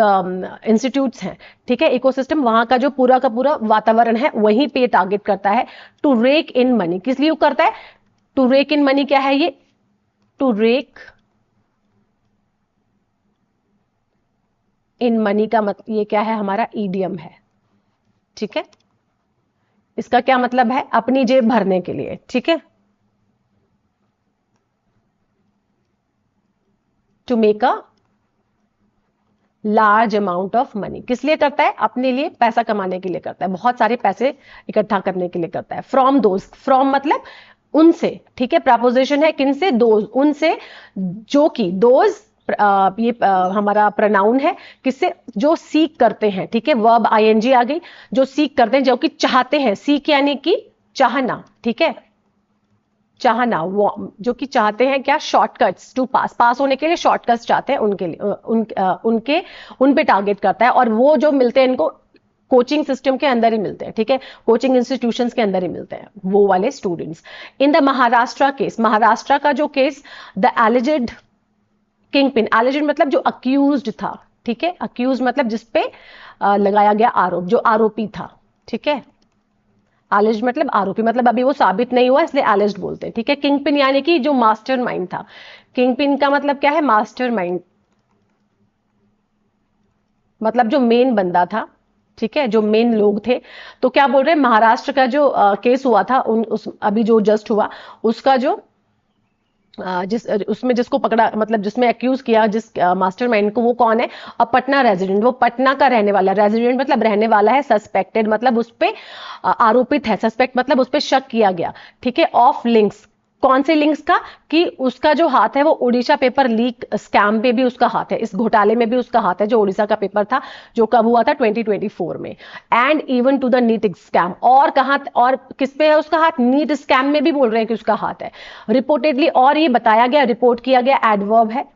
इंस्टीट्यूट्स हैं, ठीक है, इकोसिस्टम, वहां का जो पूरा का पूरा वातावरण है वहीं पे टारगेट करता है। टू रेक इन मनी, किस लिए करता है, टू रेक इन मनी क्या है ये, टू रेक इन मनी का मतलब ये क्या है, हमारा ईडियम है, ठीक है, इसका क्या मतलब है, अपनी जेब भरने के लिए, ठीक है, to make a large amount of money, किस लिए करता है, अपने लिए पैसा कमाने के लिए करता है, बहुत सारे पैसे इकट्ठा करने के लिए करता है। फ्रॉम दोज, फ्रॉम मतलब उनसे, ठीक है, प्रपोजिशन है किनसे, दोज, उनसे, जो कि दोज ये हमारा प्रोनाउन है, किससे, जो सीक करते हैं, ठीक है, वर्ब आईएनजी आ गई, जो सीक करते हैं, जो कि चाहते हैं, सीक यानी कि चाहना, ठीक है, चाहना, जो कि चाहते हैं क्या, शॉर्टकट्स टू पास, पास होने के लिए शॉर्टकट्स चाहते हैं, उनके लिए उन पे टारगेट करता है, और वो जो मिलते हैं इनको कोचिंग सिस्टम के अंदर ही मिलते हैं, ठीक है, कोचिंग इंस्टीट्यूशंस के अंदर ही मिलते हैं वो वाले students. In the Maharashtra case, Maharashtra का जो case, the alleged kingpin, alleged मतलब जो अक्यूज्ड था, ठीक है, अक्यूज मतलब जिसपे लगाया गया आरोप, जो आरोपी था, ठीक है, एलिज्ड मतलब आरोपी, मतलब अभी वो साबित नहीं हुआ इसलिए एलिज्ड बोलते हैं, ठीक है। किंगपिन यानी कि जो मास्टरमाइंड था, किंगपिन का मतलब क्या है, मास्टरमाइंड, मतलब जो मेन बंदा था, ठीक है, जो मेन लोग थे। तो क्या बोल रहे हैं, महाराष्ट्र का जो केस हुआ था, अभी जो जस्ट हुआ, उसका जो जिस उसमें जिसको पकड़ा, मतलब जिसमें एक्यूज किया जिस मास्टरमाइंड को, वो कौन है, और पटना रेजिडेंट, वो पटना का रहने वाला, रेजिडेंट मतलब रहने वाला है, सस्पेक्टेड मतलब उस पे आरोपित है, सस्पेक्ट मतलब उस पे शक किया गया, ठीक है, ऑफ लिंक्स, कौन से लिंक्स का, कि उसका जो हाथ है वो उड़ीसा पेपर लीक स्कैम पे भी उसका हाथ है, इस घोटाले में भी उसका हाथ है, जो उड़ीसा का पेपर था, जो कब हुआ था 2024 में, and even to the NEET scam, और कहां, और किस पे है उसका हाथ, नीट स्कैम में भी बोल रहे हैं कि उसका हाथ है रिपोर्टेडली, और ये बताया गया, रिपोर्ट किया गया, एडवर्ब है,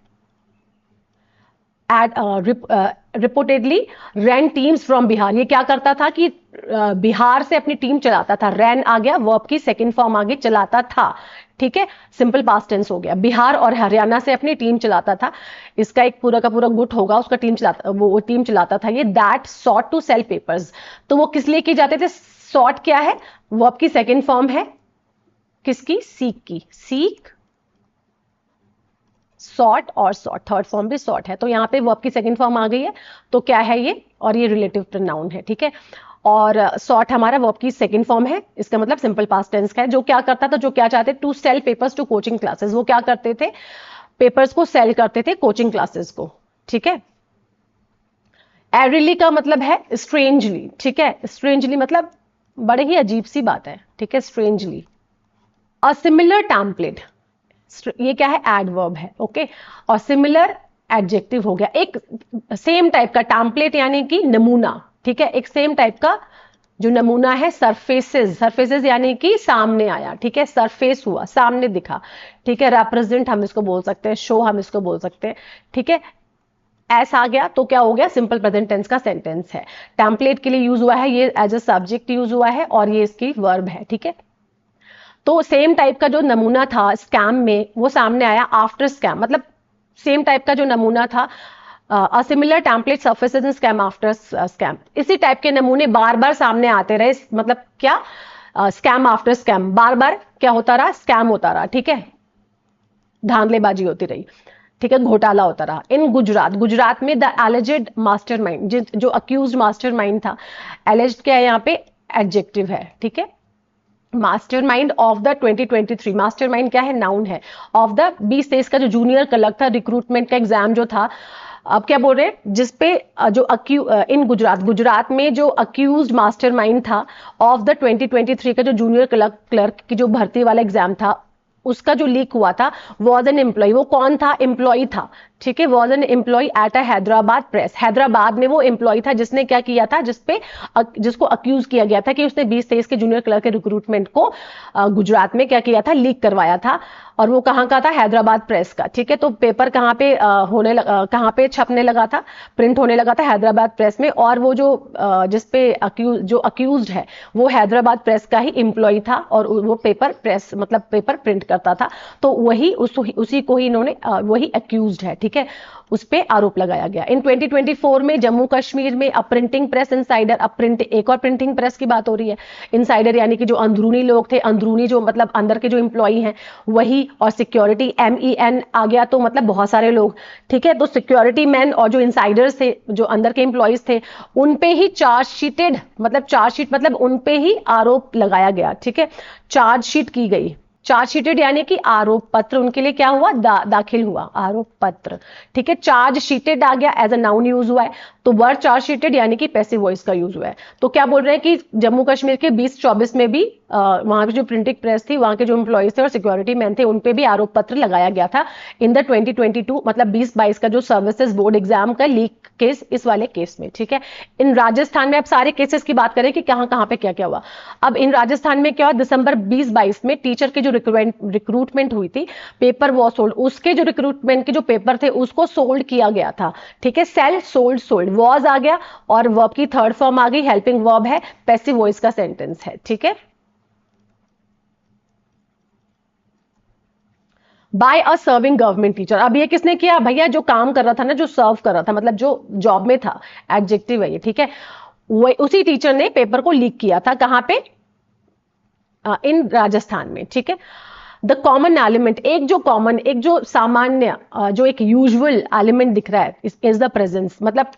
reportedly ran teams from Bihar, ये क्या करता था कि बिहार से अपनी टीम चलाता था, रैन आ गया, वर्ब की सेकंड फॉर्म आगे, चलाता था, ठीक है, सिंपल पास्ट टेंस हो गया, बिहार और हरियाणा से अपनी टीम चलाता था, इसका एक पूरा का पूरा गुट होगा, उसका टीम चलाता, वो टीम चलाता था ये, that sought to sell papers, तो वो किस लिए किए जाते थे, सॉट क्या है, वर्ब की सेकंड फॉर्म है, किसकी, सीक की, सीक, सॉर्ट और सॉर्ट, थर्ड फॉर्म भी सॉर्ट है, तो यहाँ पे वर्ब की सेकंड फॉर्म आ गई है, तो क्या है ये, और ये रिलेटिव प्रोनाउन है, ठीक है, और सॉर्ट हमारा वर्ब की सेकंड फॉर्म है, इसका मतलब सिंपल पास्ट टेंस का है, जो क्या करता था, जो क्या चाहते, to sell papers to coaching classes, वो क्या करते थे, पेपर्स को सेल करते थे कोचिंग क्लासेस को, ठीक है। एरिली का मतलब है स्ट्रेंजली, ठीक है, स्ट्रेंजली मतलब बड़े ही अजीब सी बात है, ठीक है, स्ट्रेंजली। अ सिमिलर टैम्पलेट, ये क्या है, एडवर्ब है, ओके, और सिमिलर एडजेक्टिव हो गया, एक सेम टाइप का, टैम्पलेट यानी कि नमूना, ठीक है, एक सेम टाइप का जो नमूना है, सरफेसेस, सरफेसेस यानी कि सामने आया, ठीक है, सरफेस हुआ, सामने दिखा, ठीक है, रिप्रेजेंट हम इसको बोल सकते हैं, शो हम इसको बोल सकते हैं, ठीक है, एस आ गया तो क्या हो गया, सिंपल प्रेजेंट टेंस का सेंटेंस है, टैम्पलेट के लिए यूज हुआ है, ये एज अ सब्जेक्ट यूज हुआ है, और ये इसकी वर्ब है, ठीक है। तो सेम टाइप का जो नमूना था स्कैम में, वो सामने आया आफ्टर स्कैम, मतलब सेम टाइप का जो नमूना था similar template surfaces in scam after scam, इसी टाइप के नमूने बार बार सामने आते रहे, मतलब क्या, स्कैम आफ्टर स्कैम, बार बार क्या होता रहा, स्कैम होता रहा, ठीक है, धांधलेबाजी होती रही, ठीक है, घोटाला होता रहा। इन गुजरात, गुजरात में द एलिजेड मास्टरमाइंड, जो अक्यूज्ड मास्टरमाइंड था, एलिजेड क्या है यहाँ पे, एडजेक्टिव है, ठीक है, मास्टरमाइंड ऑफ द 2023, मास्टरमाइंड क्या है, नाउन है, ऑफ द 2023 का जो जूनियर क्लर्क था, रिक्रूटमेंट का एग्जाम जो था, अब क्या बोल रहे हैं, जिसपे जो इन गुजरात, गुजरात में जो अक्यूज्ड मास्टरमाइंड था ऑफ द 2023 का जो जूनियर क्लर्क की जो भर्ती वाला एग्जाम था, उसका जो लीक हुआ था, वॉज एन एम्प्लॉय, वो कौन था, एम्प्लॉय था, ठीक है, was an employ at a Hyderabad press, Hyderabad में वो एम्प्लॉय था जिसने क्या किया था, जिसको अक्यूज किया गया था कि उसने 2023 के जूनियर क्लर्क के रिक्रूटमेंट को गुजरात में क्या किया था, लीक करवाया था, और वो कहाँ का था, हैदराबाद प्रेस का, ठीक है। तो पेपर कहाँ पे कहाँ पे छपने लगा था, प्रिंट होने लगा था, हैदराबाद प्रेस में, और वो जो जिसपे जो अक्यूज्ड है वो हैदराबाद प्रेस का ही एम्प्लॉय था, और वो पेपर प्रेस मतलब पेपर प्रिंट करता था, तो वही उसी को ही इन्होंने वही अक्यूज्ड है, ठीक है, उस पे आरोप लगाया गया। इन 2024 में जम्मू कश्मीर में प्रिंटिंग प्रेस इनसाइडर, एक और प्रिंटिंग प्रेस की बात हो रही है, इनसाइडर यानी कि जो अंदरूनी लोग थे, अंदरूनी जो मतलब अंदर के जो एम्प्लॉई हैं वही, और सिक्योरिटी MEN आ गया, तो मतलब बहुत सारे लोग, ठीक है, तो सिक्योरिटी मैन और जो इनसाइडर्स थे, जो अंदर के एम्प्लॉइज थे, उन पे ही चार्जशीटेड, मतलब चार्जशीट मतलब उन पे ही आरोप लगाया गया, ठीक है, चार्जशीट की गई, चार्जशीटेड यानी कि आरोप पत्र उनके लिए क्या हुआ, दाखिल हुआ, आरोप पत्र, ठीक है, चार्ज शीटेड आ गया, एज अ नाउन यूज हुआ है, तो वर्ड चार्ज शीटेड यानी कि पैसिव वॉइस का यूज हुआ है। तो क्या बोल रहे हैं कि जम्मू कश्मीर के 2024 में भी वहां पे जो प्रिंटिंग प्रेस थी, वहां के जो एम्प्लॉइज थे और सिक्योरिटी मैन थे, उन पे भी आरोप पत्र लगाया गया था इन द 2022 मतलब 2022 का जो सर्विसेज बोर्ड एग्जाम का लीक केस, इस वाले केस में, ठीक है। इन राजस्थान में अब सारे केसेस की बात करें कि कहां कहां पे क्या क्या हुआ। अब इन राजस्थान में क्या हुआ, दिसंबर 2022 में टीचर के जो रिक्रूटमेंट हुई थी, पेपर वॉज सोल्ड, उसके जो रिक्रूटमेंट के जो पेपर थे उसको सोल्ड किया गया था, ठीक है, सेल सोल्ड, सोल्ड वॉज आ गया, और वर्ब की थर्ड फॉर्म आ गई, हेल्पिंग वर्ब है, पैसिव वॉइस का सेंटेंस है, ठीक है। बाय अ सर्विंग गवर्नमेंट टीचर, अब ये किसने किया भैया, जो काम कर रहा था ना, जो सर्व कर रहा था, मतलब जो जॉब में था, एडजेक्टिव है ये, ठीक है, वही उसी टीचर ने पेपर को लीक किया था, कहां पे, इन राजस्थान में, ठीक है। द कॉमन एलिमेंट, एक जो सामान्य जो एक यूजुअल एलिमेंट दिख रहा है, इज द प्रेजेंस, मतलब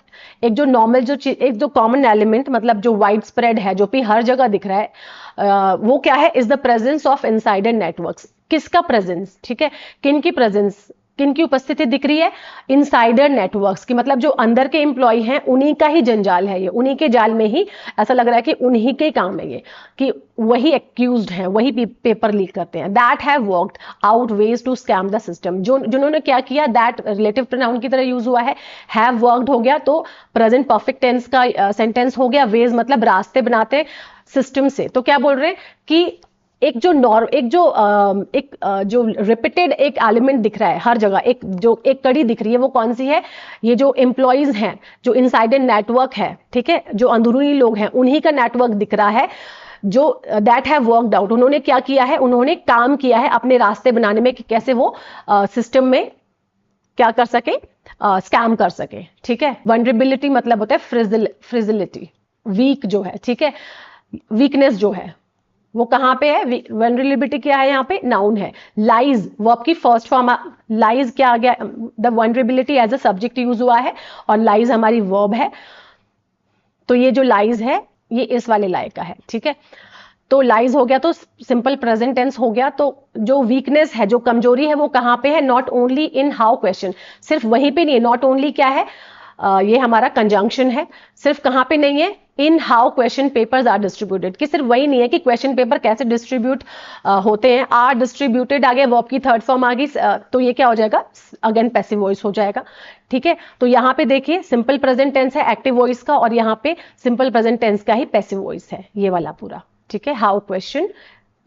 एक जो नॉर्मल जो चीज, एक जो कॉमन एलिमेंट मतलब जो वाइड स्प्रेड है, जो भी हर जगह दिख रहा है, वो क्या है, is the presence of insider networks, किसका प्रेजेंस, ठीक है, किन की प्रेजेंस, किन की उपस्थिति दिख रही है, इनसाइडर नेटवर्क्स की, मतलब जो अंदर के एम्प्लॉय हैं उन्हीं का ही जंजाल है ये, उन्हीं के जाल में ही ऐसा लग रहा है कि उन्हीं के काम है ये, कि वही एक्यूज्ड हैं, वही पेपर लीक करते हैं। That have worked out ways to scam the system, जो जिन्होंने क्या किया, दैट रिलेटिव प्रोनाउन की तरह यूज हुआ है, हैव वर्कड हो गया तो प्रेजेंट परफेक्ट टेंस का सेंटेंस हो गया, वेज मतलब रास्ते बनाते सिस्टम से, तो क्या बोल रहे हैं कि जो रिपीटेड एक एलिमेंट दिख रहा है हर जगह, एक कड़ी दिख रही है, वो कौन सी है, ये जो एम्प्लॉइज हैं, जो इनसाइडर नेटवर्क है, ठीक है, जो अंदरूनी लोग हैं उन्हीं का नेटवर्क दिख रहा है, जो दैट हैव वर्कड आउट, उन्होंने क्या किया है, उन्होंने काम किया है अपने रास्ते बनाने में कि कैसे वो सिस्टम में क्या कर सके, स्कैम कर सके, ठीक है। वनरेबिलिटी मतलब होता है फ्रिजिलिटी, वीक जो है, ठीक है, वीकनेस जो है वो कहां पे है, वनरेबिलिटी क्या है, यहां पे नाउन है। लाइज वर्ब की फर्स्ट फॉर्म, लाइज क्या आ गया, the vulnerability as a subject use हुआ है, और लाइज हमारी वर्ब है, तो ये जो लाइज है ये इस वाले लाई का है, ठीक है। तो लाइज हो गया तो सिंपल प्रेजेंट टेंस हो गया, तो जो वीकनेस है, जो कमजोरी है, वो कहां पे है, not only in how question, सिर्फ वहीं पे नहीं है, नॉट ओनली क्या है, ये हमारा कंजंक्शन है, सिर्फ कहां पे नहीं है, in how question papers are distributed, कि सिर्फ वही नहीं है कि क्वेश्चन पेपर कैसे डिस्ट्रीब्यूट होते हैं, आर डिस्ट्रीब्यूटेड आ गया, वर्ब की थर्ड फॉर्म आ गई, तो ये क्या हो जाएगा, अगेन पैसिव वॉइस हो जाएगा, ठीक है। तो यहां पे देखिए सिंपल प्रेजेंट टेंस है एक्टिव वॉइस का, और यहां पे सिंपल प्रेजेंट टेंस का ही पैसिव वॉइस है, ये वाला पूरा, ठीक है। हाउ क्वेश्चन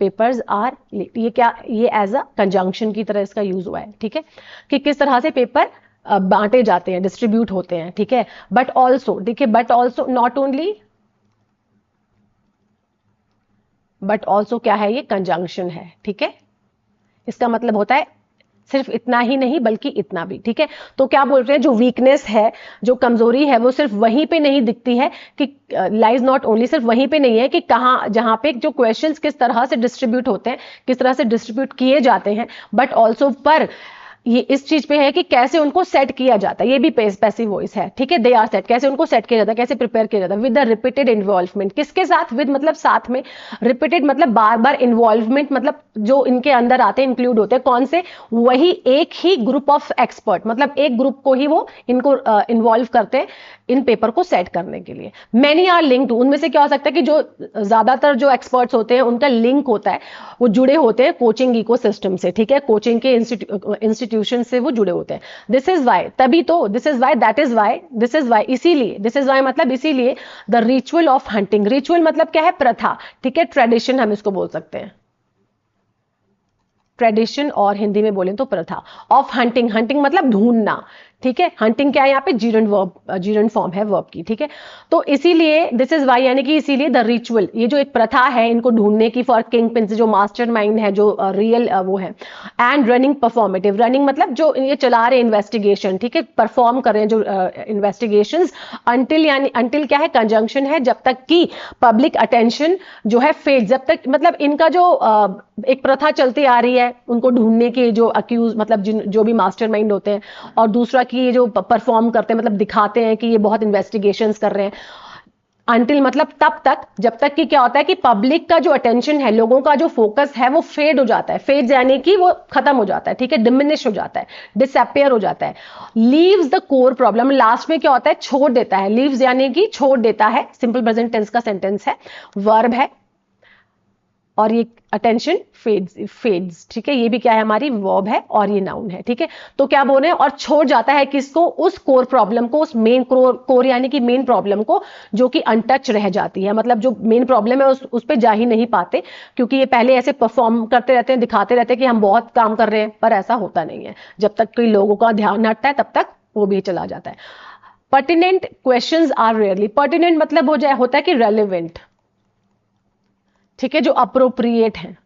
पेपर्स आर, ये क्या, ये एज अ कंजंक्शन की तरह इसका यूज हुआ है, ठीक है, कि किस तरह से पेपर बांटे जाते हैं, डिस्ट्रीब्यूट होते हैं, ठीक है। बट ऑल्सो देखिए, but also not only, but also क्या है, ये कंजंक्शन है, ठीक है, इसका मतलब होता है सिर्फ इतना ही नहीं बल्कि इतना भी, ठीक है। तो क्या बोल रहे हैं, जो वीकनेस है, जो कमजोरी है, वो सिर्फ वहीं पे नहीं दिखती है कि लाइज नॉट ओनली, सिर्फ वहीं पे नहीं है कि कहाँ, जहां पे जो क्वेश्चंस किस तरह से डिस्ट्रीब्यूट होते हैं, किस तरह से डिस्ट्रीब्यूट किए जाते हैं, बट ऑल्सो पर ये इस चीज पे है कि कैसे उनको सेट किया जाता है। ये भी पैसिव वॉइस है, ठीक है। दे आर सेट, कैसे उनको सेट किया जाता है, कैसे प्रिपेयर किया जाता है। विद द रिपीटेड इन्वॉल्वमेंट, किसके साथ, विद मतलब साथ में, रिपीटेड मतलब बार बार, इन्वॉल्वमेंट मतलब जो इनके अंदर आते हैं, इंक्लूड होते हैं, कौन से, वही एक ही ग्रुप ऑफ एक्सपर्ट, मतलब एक ग्रुप को ही वो इनको इन्वॉल्व करते हैं इन पेपर को सेट करने के लिए। मेनी आर लिंक्ड, उनमें से क्या हो सकता है कि जो ज्यादातर जो एक्सपर्ट्स होते हैं उनका लिंक होता है, वो जुड़े होते हैं कोचिंग इकोसिस्टम से, ठीक है, कोचिंग के इंस्टीट्यूशन से वो जुड़े होते हैं। दिस इज वाई, तभी तो, this is why, that is why, this is why, इसीलिए, दिस इज वाई मतलब इसीलिए, the ritual of hunting, ritual मतलब क्या है, प्रथा, ठीक है, ट्रेडिशन हम इसको बोल सकते हैं, ट्रेडिशन, और हिंदी में बोलें तो प्रथा, ऑफ हंटिंग, हंटिंग मतलब ढूंढना, ठीक है। हंटिंग क्या है यहाँ पे, जीरंड फॉर्म है वर्ब की, ठीक है। तो इसीलिए दिस इज वाई, यानी कि इसीलिए द रिचुअल, ये जो एक प्रथा है इनको ढूंढने की, फॉर किंग पिन, जो मास्टरमाइंड है, जो रियल वो है, एंड रनिंग परफॉर्मेटिव, रनिंग मतलब जो ये चला रहे इन्वेस्टिगेशन, ठीक है, परफॉर्म कर रहे हैं जो इन्वेस्टिगेशन, अंटिल, यानी अंटिल क्या है, कंजंक्शन है, जब तक कि पब्लिक अटेंशन जो है फेड, जब तक मतलब इनका जो एक प्रथा चलती आ रही है उनको ढूंढने की, जो अक्यूज मतलब जो भी मास्टरमाइंड होते हैं, और दूसरा कि ये जो परफॉर्म करते हैं, मतलब दिखाते हैं कि ये बहुत इन्वेस्टिगेशंस कर रहे हैं। अंटिल मतलब तब तक, जब तक कि क्या होता है कि पब्लिक का जो अटेंशन है, लोगों का जो फोकस है, वो फेड हो जाता है, फेड यानी कि वो खत्म हो जाता है, ठीक है, डिमिनिश हो जाता है, डिसअपियर हो जाता है। Leaves the core problem, last में क्या होता है, छोड़ देता है, लीव्स यानी कि छोड़ देता है, सिंपल प्रेजेंट टेंस का सेंटेंस है, वर्ब है, और ये अटेंशन फेड्स, ठीक है, ये भी क्या है, हमारी वर्ब है, और ये नाउन है, ठीक है। तो क्या बोल रहे हैं, और छोड़ जाता है किसको, उस कोर प्रॉब्लम को, उस मेन कोर यानी कि मेन प्रॉब्लम को, जो कि अनटच रह जाती है, मतलब जो मेन प्रॉब्लम है उस पे जा ही नहीं पाते, क्योंकि ये पहले ऐसे परफॉर्म करते रहते हैं, दिखाते रहते हैं कि हम बहुत काम कर रहे हैं, पर ऐसा होता नहीं है, जब तक कोई लोगों का ध्यान हटता है तब तक वो भी चला जाता है। Pertinent questions are rarely, pertinent मतलब होता है कि रेलिवेंट, ठीक है, जो अप्रोप्रिएट है,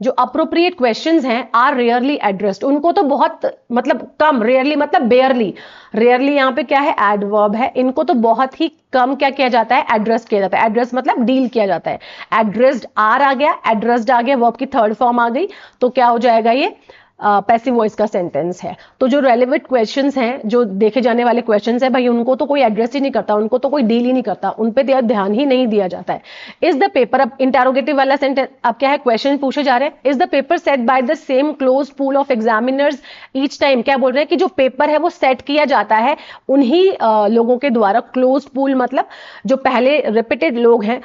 जो अप्रोप्रिएट क्वेश्चंस हैं, आर रेयरली एड्रेस्ड, उनको तो बहुत मतलब कम, रेयरली मतलब बेयरली, रेयरली यहां पे क्या है, एडवर्ब है, इनको तो बहुत ही कम क्या किया जाता है, एड्रेस किया जाता है, एड्रेस मतलब डील किया जाता है। एड्रेस्ड आर आ गया, एड्रेस्ड आ गया, वर्ब की थर्ड फॉर्म आ गई, तो क्या हो जाएगा, ये पैसिव वॉइस का सेंटेंस है। तो जो रेलेवेंट क्वेश्चंस हैं, जो देखे जाने वाले क्वेश्चंस हैं, भाई उनको तो कोई एड्रेस ही नहीं करता, उनको तो कोई डील ही नहीं करता, उन पे ध्यान ही नहीं दिया जाता है। इज द पेपर, अब इंटरोगेटिव वाला सेंटेंस, अब क्या है, क्वेश्चन पूछे जा रहे हैं, is the paper set by the same close pool of examiners each time, क्या बोल रहे हैं कि जो पेपर है वो सेट किया जाता है उन्हीं लोगों के द्वारा, क्लोज पूल मतलब जो पहले रिपीटेड लोग हैं,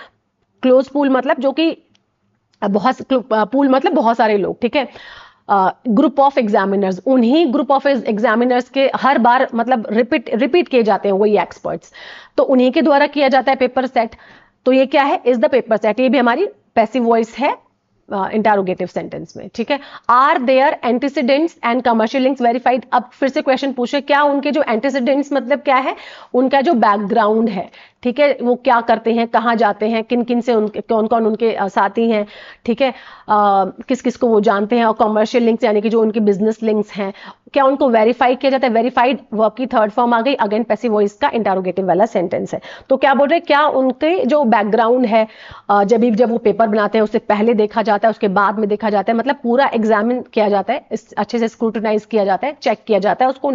क्लोज पूल मतलब जो कि बहुत, पूल मतलब बहुत सारे लोग, ठीक है, ग्रुप ऑफ एग्जामिनर्स, उन्हीं ग्रुप ऑफ एग्जामिनर्स के हर बार मतलब रिपीट किए जाते हैं वही एक्सपर्ट्स, तो उन्हीं के द्वारा किया जाता है पेपर सेट। तो ये क्या है, इज द पेपर सेट, ये भी हमारी पैसिव वॉइस है इंटरोगेटिव सेंटेंस में, ठीक है। Are there antecedents and commercial links verified, अब फिर से क्वेश्चन पूछे, क्या उनके जो एंटीसीडेंट्स मतलब क्या है, उनका जो बैकग्राउंड है, ठीक है, वो क्या करते हैं, कहाँ जाते हैं, किन किन से उनके, कौन कौन उनके साथी हैं, ठीक है, किस किस को वो जानते हैं, और कमर्शियल लिंक्स यानी कि जो उनके बिजनेस लिंक्स हैं, क्या उनको वेरीफाई किया जाता है, वेरीफाइड वर्ब की थर्ड फॉर्म आ गई, अगेन पैसिव वॉइस का इंटरोगेटिव वाला सेंटेंस है। तो क्या बोल रहे हैं, क्या उनके जो बैकग्राउंड है, जब वो पेपर बनाते हैं उससे पहले देखा जाता है, उसके बाद में देखा जाता है, मतलब पूरा एग्जामिन किया जाता है, अच्छे से स्क्रूटनाइज किया जाता है, चेक किया जाता है उसको,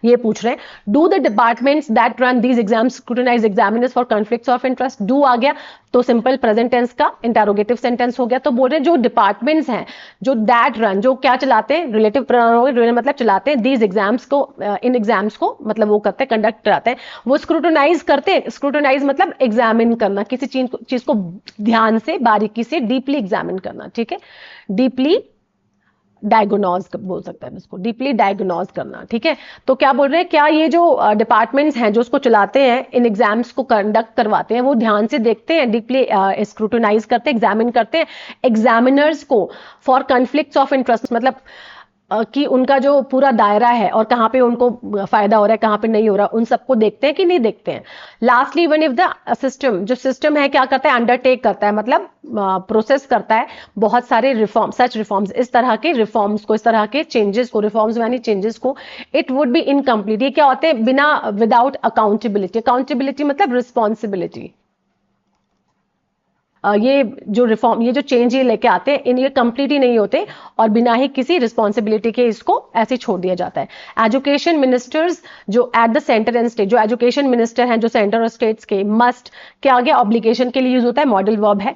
ये पूछ रहे हैं। Do the departments that run these exams scrutinize examiners for conflicts of interest, do आ गया तो सिंपल प्रेजेंट टेंस का इंटरोगेटिव सेंटेंस हो गया। तो बोल रहे हैं जो डिपार्टमेंट्स हैं, जो दैट रन, जो क्या चलाते हैं, रिलेटिव प्रोनाउन मतलब चलाते हैं, दीज एग्जाम्स को, इन एग्जाम्स को मतलब वो करते हैं, कंडक्ट कराते हैं, वो स्क्रूटनाइज करते हैं, स्क्रूटनाइज मतलब एग्जामिन करना, किसी चीज को ध्यान से, बारीकी से, डीपली एग्जामिन करना, ठीक है, डीपली डायगोनोज बोल सकते हैं इसको, डीपली डायगोनोज करना, ठीक है। तो क्या बोल रहे हैं, क्या ये जो डिपार्टमेंट्स हैं जो उसको चलाते हैं, इन एग्जाम्स को कंडक्ट करवाते हैं, वो ध्यान से देखते हैं, डीपली स्क्रूटनाइज करते हैं, एग्जामिन करते हैं एग्जामिनर्स को, फॉर कॉन्फ्लिक्ट्स ऑफ इंटरेस्ट मतलब कि उनका जो पूरा दायरा है और कहाँ पे उनको फायदा हो रहा है, कहाँ पे नहीं हो रहा, उन सबको देखते हैं कि नहीं देखते हैं। Lastly, even if the system, जो सिस्टम है क्या करता है, अंडरटेक करता है, मतलब प्रोसेस करता है बहुत सारे रिफॉर्म, सच रिफॉर्म्स, इस तरह के रिफॉर्म्स को, इस तरह के चेंजेस को, रिफॉर्म्स यानी चेंजेस को, इट वुड बी इनकम्प्लीट। ये क्या होते हैं, बिना, विदाउट अकाउंटेबिलिटी। अकाउंटेबिलिटी मतलब रिस्पॉन्सिबिलिटी। ये जो रिफॉर्म, ये जो चेंज ये लेके आते हैं, इन ये कंप्लीट ही नहीं होते और बिना ही किसी रिस्पॉन्सिबिलिटी के इसको ऐसे छोड़ दिया जाता है। एजुकेशन मिनिस्टर्स जो at the centre and state, जो एजुकेशन मिनिस्टर हैं जो सेंटर और स्टेट्स के, मस्ट के आगे ऑब्लिगेशन के लिए यूज होता है, मॉडल वर्ब है,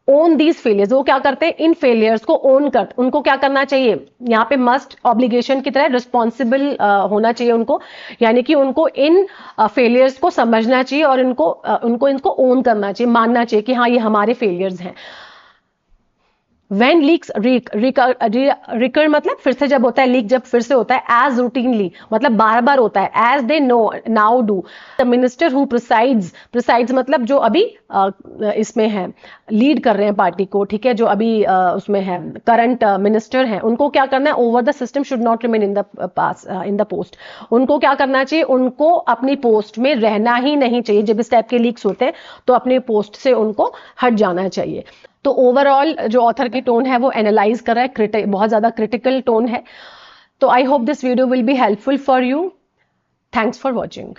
ओन दीज फेलियर्स। वो क्या करते हैं, इन फेलियर्स को ओन कर, उनको क्या करना चाहिए, यहाँ पे मस्ट ऑब्लिगेशन की तरह रिस्पॉन्सिबल होना चाहिए उनको, यानी कि उनको इन फेलियर्स को समझना चाहिए और इनको ओन करना चाहिए, मानना चाहिए कि हाँ ये हमारे फेलियर्स हैं। When leaks recur मतलब फिर से जब होता है, लीक जब फिर से होता है, as routinely मतलब बार बार होता है, as they know now do, the minister who presides मतलब जो अभी इसमें है, लीड कर रहे हैं पार्टी को, ठीक है, जो अभी उसमें है, करंट मिनिस्टर हैं, उनको क्या करना है, over the system should not remain in the post. उनको क्या करना चाहिए, उनको अपनी पोस्ट में रहना ही नहीं चाहिए। जब इस टाइप के लीक्स होते हैं तो अपने पोस्ट से उनको हट जाना चाहिए। तो ओवरऑल जो ऑथर की टोन है वो एनालाइज कर रहा है, बहुत ज्यादा क्रिटिकल टोन है। तो I hope this video will be helpful for you. Thanks for watching.